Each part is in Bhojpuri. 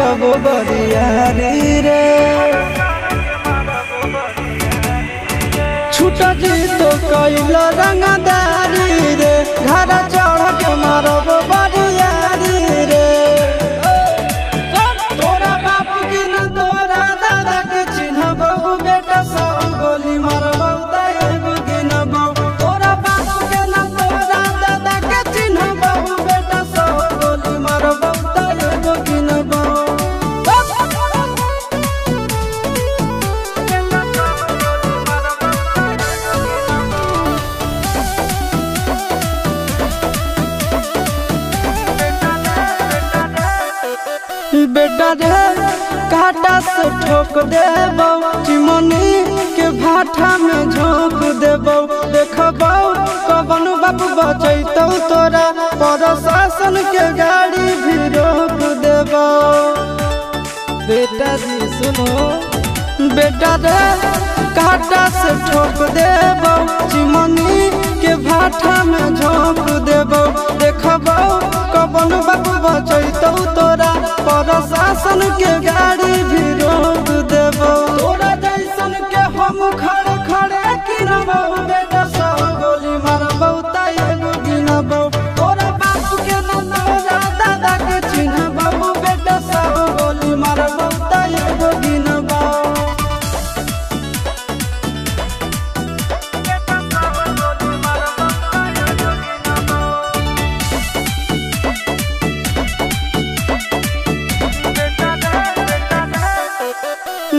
मारबो बरियारी रे छूटा जी तो कैल रंगदारी रे घर चढ़ के मारबो बरियारी रे तोरा बाप के न तोरा दादा के चिन्हबो बेटा सब गोली मारबो एगो गिनबो तोरा बाप के न तोरा दादा के चिन्हबो बेटा सब गोली मारबो एगो गिनबो बेटा रे काटा से ठोक देबो चिमनी के भाटा में झोंक देबो देखबो कवन बाप बचैतौ तोरा प्रशासन के गाड़ी भी रोक देबो बेटा जी सुनो बेटा रे काटा से ठोक देबो चिमनी के भाटा में झोंक देबो देखबो कवन बाप बचैतौ तोरा प्रशासन के गाड़ी भी रोक देबो तोरा जैसन के हम खड़े खड़े गिनबो बेटा सब गोली मारबो एगो गिनबो तोरा बाप के न तोरा दादा के चिन्हबो बेटा सब गोली मारबो एगो गिनबो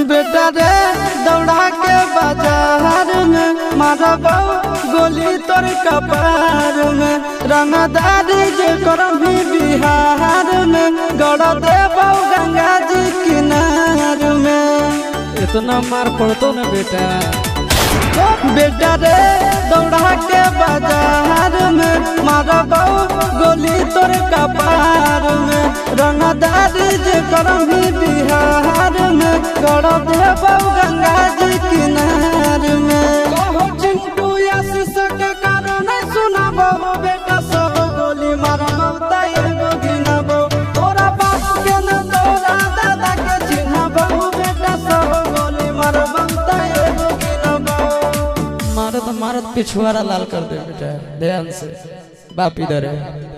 बेटा रे दौड़ा के बाजार में मारबो गोली तोर कपार में रंगदारी जे करभी बिहार में गड़ देबो गंगा जी किनार में इतना मार पड़तो न बेटा बेटा रे दौड़ा के बाजार में मारबो गोली तोर कपार में रंगदारी जे करभी बिहार में गड़ देबो गंगा जी किनार में कहो चिंटू आशीष के कारण सुनबो बेटा सब गोली मारबो एगो गिनबो तोरा बाप के न तोरा दादा के चिन्हबो बेटा सब गोली मारबो एगो गिनबो मारत मारत पिछुआरा लाल कर दे बेटा ध्यान से बाप इधर है।